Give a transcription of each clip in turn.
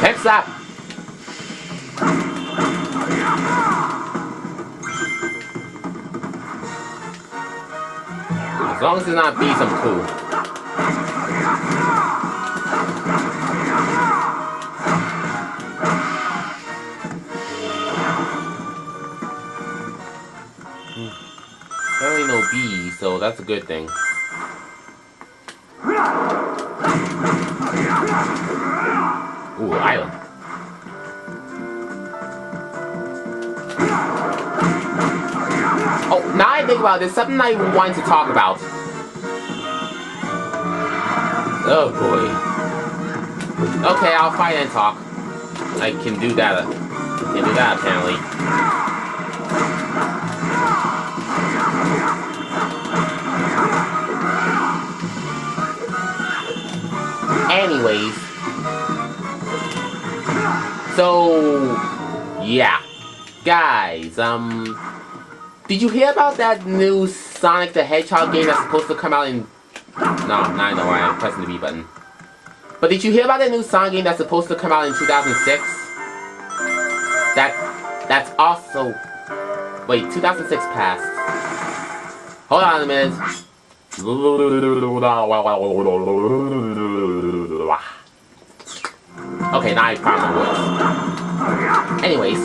Hip slap! As long as it's not bees, I'm cool. There ain't no bees, so that's a good thing. Ooh, island. Oh, now I think about it, there's something I wanted to talk about. Oh boy. Okay, I'll fight and talk. I can do that. Apparently. Anyways. So, yeah. Guys, did you hear about that new Sonic the Hedgehog game that's supposed to come out in... No, now I know why I'm pressing the B button. But did you hear about that new Sonic game that's supposed to come out in 2006? That's also... Wait, 2006 passed. Hold on a minute. Okay, now I found my voice. Anyways,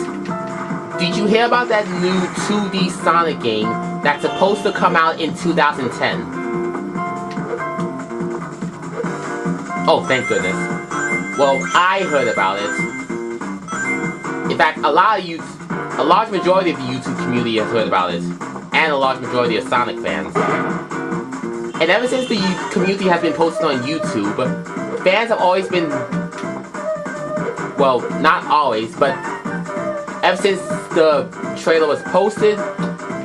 did you hear about that new 2D Sonic game that's supposed to come out in 2010? Oh, thank goodness. Well, I heard about it. In fact, a large majority of the YouTube community has heard about it, and a large majority of Sonic fans. And ever since the community has been posted on YouTube, fans have always been... Well, not always, but ever since the trailer was posted,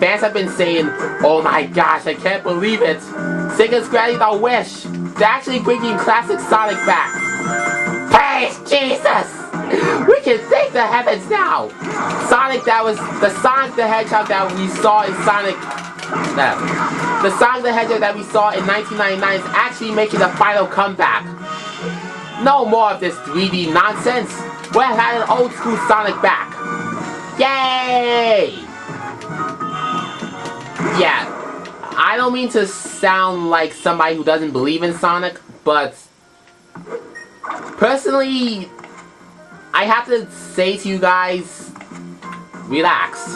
fans have been saying, "Oh my gosh, I can't believe it! Sega's granting our wish! They're actually bringing classic Sonic back! Praise Jesus! We can thank the heavens now! Sonic the Sonic the Hedgehog that we saw in the Sonic the Hedgehog that we saw in 1999 is actually making a final comeback! No more of this 3D nonsense! We're having an old school Sonic back! Yay! Yeah, I don't mean to sound like somebody who doesn't believe in Sonic, but personally, I have to say to you guys, relax.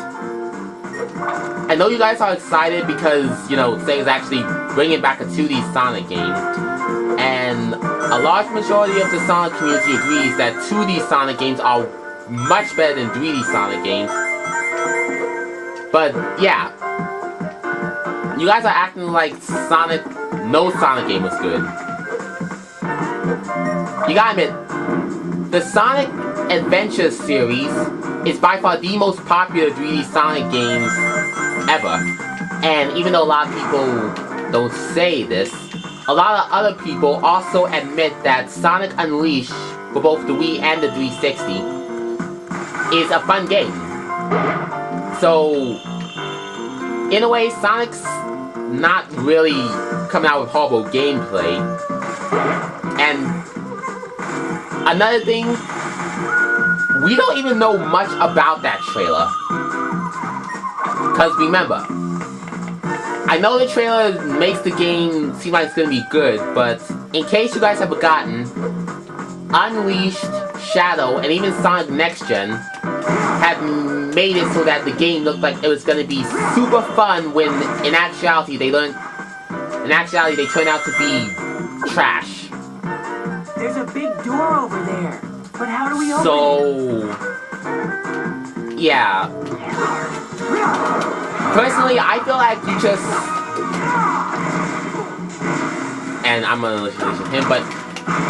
I know you guys are excited because, you know, Sega's actually bringing back a 2D Sonic game, and a large majority of the Sonic community agrees that 2D Sonic games are much better than 3D Sonic games. But, yeah. You guys are acting like no Sonic game was good. You gotta admit, the Sonic Adventure series is by far the most popular 3D Sonic games ever. And even though a lot of people don't say this, a lot of other people also admit that Sonic Unleashed for both the Wii and the 360 is a fun game. So, in a way, Sonic's not really coming out with horrible gameplay. And another thing, we don't even know much about that trailer. Because remember, I know the trailer makes the game seem like it's gonna be good, but in case you guys have forgotten, Unleashed, Shadow, and even Sonic Next Gen have made it so that the game looked like it was gonna be super fun when in actuality they turned out to be trash. There's a big door over there, but how do we open it? So, yeah. Personally, I feel like you just... And I'm gonna listen to him, but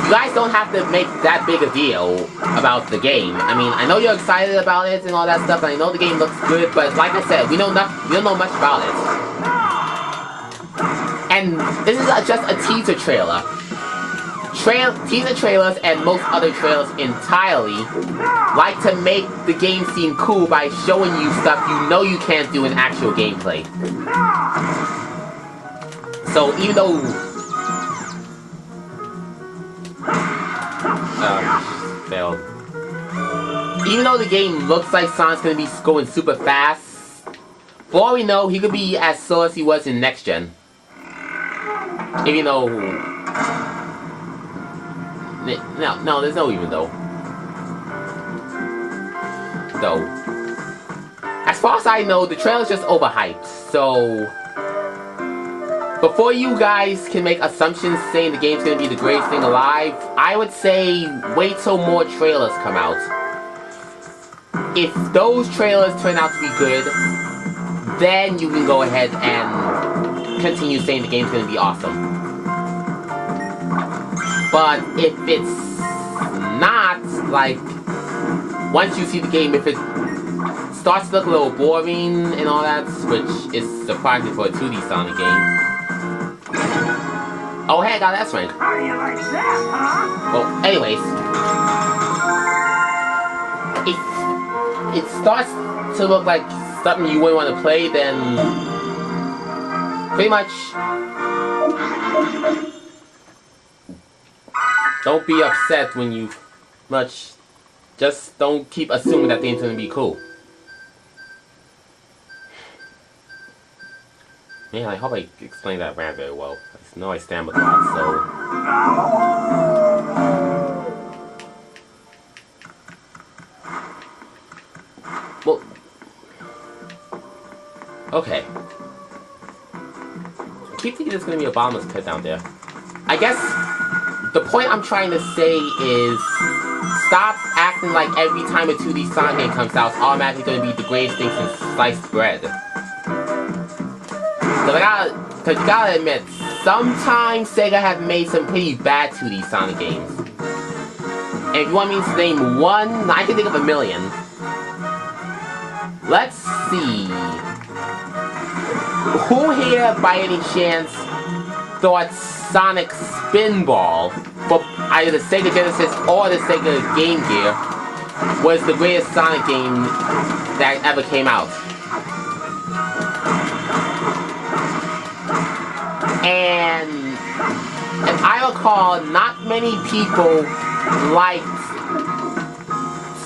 you guys don't have to make that big a deal about the game. I mean, I know you're excited about it and all that stuff, and I know the game looks good, but like I said, we don't know much about it. And this is just a teaser trailer. Teaser trailers and most other trailers entirely like to make the game seem cool by showing you stuff you know you can't do in actual gameplay. So even though failed. even though the game looks like Sonic's gonna be going super fast, for all we know, he could be as slow as he was in next gen. Even though... No, there's no even though. Though. As far as I know, the trailer's just overhyped, so... Before you guys can make assumptions saying the game's gonna be the greatest thing alive, I would say wait till more trailers come out. If those trailers turn out to be good, then you can go ahead and continue saying the game's gonna be awesome. But if it's not, like, once you see the game, if it starts to look a little boring and all that, which is surprising for a 2D Sonic game. Oh hey, I got S rank. How do you like that, huh? Well, anyways. If it starts to look like something you wouldn't want to play, then pretty much don't be upset when you just don't keep assuming that thing's gonna be cool. Man, I hope I explained that rant very well. I know I stammered a lot, so... Well... Okay. I keep thinking there's gonna be a bottomless pit down there. I guess the point I'm trying to say is stop acting like every time a 2D Sonic game comes out, it's automatically gonna be the greatest thing since sliced bread. Cause you gotta admit, sometimes Sega have made some pretty bad 2D Sonic games. And if you want me to name one, I can think of a million. Let's see. Who here, by any chance, thought Sonic Spinball for either the Sega Genesis or the Sega Game Gear was the greatest Sonic game that ever came out? And if I recall, not many people liked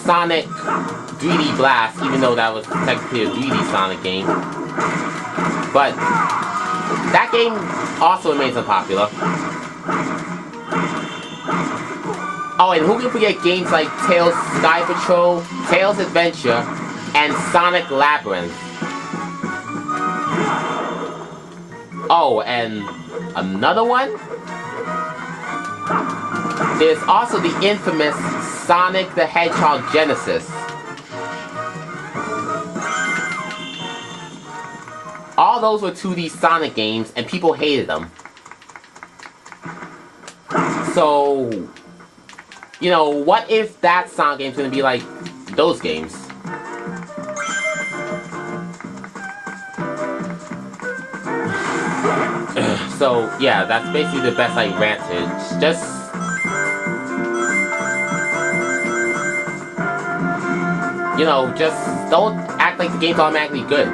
Sonic 3D Blast, even though that was technically a 3D Sonic game. But that game also remains unpopular. Oh, and who can forget games like Tails Sky Patrol, Tails Adventure, and Sonic Labyrinth? Oh, and another one? There's also the infamous Sonic the Hedgehog Genesis. All those were 2D Sonic games, and people hated them. So, you know, what if that Sonic game's gonna be like those games? So, yeah, that's basically the best I ranted. Just... you know, just don't act like the game's automatically good.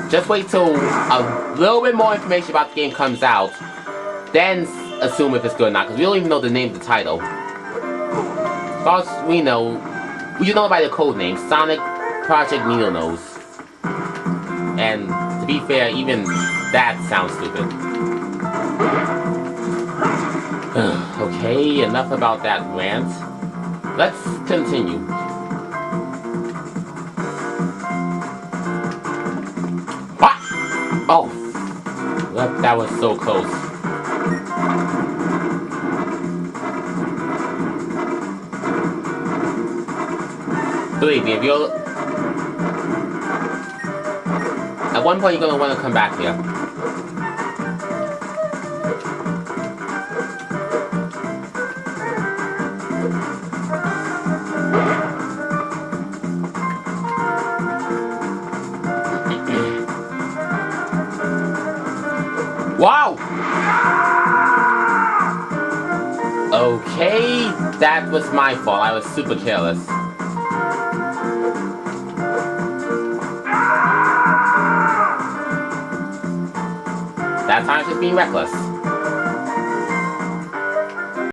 Just wait till a little bit more information about the game comes out, then assume if it's good or not, because we don't even know the name of the title. As far as we know, we just know by the code name, Sonic Project Needle Nose. And to be fair, even that sounds stupid. Okay, enough about that rant. Let's continue. What? Oh, that was so close. Believe me, if you're... at one point you're gonna want to come back here. Wow! Okay, that was my fault. I was super careless. That time just being reckless.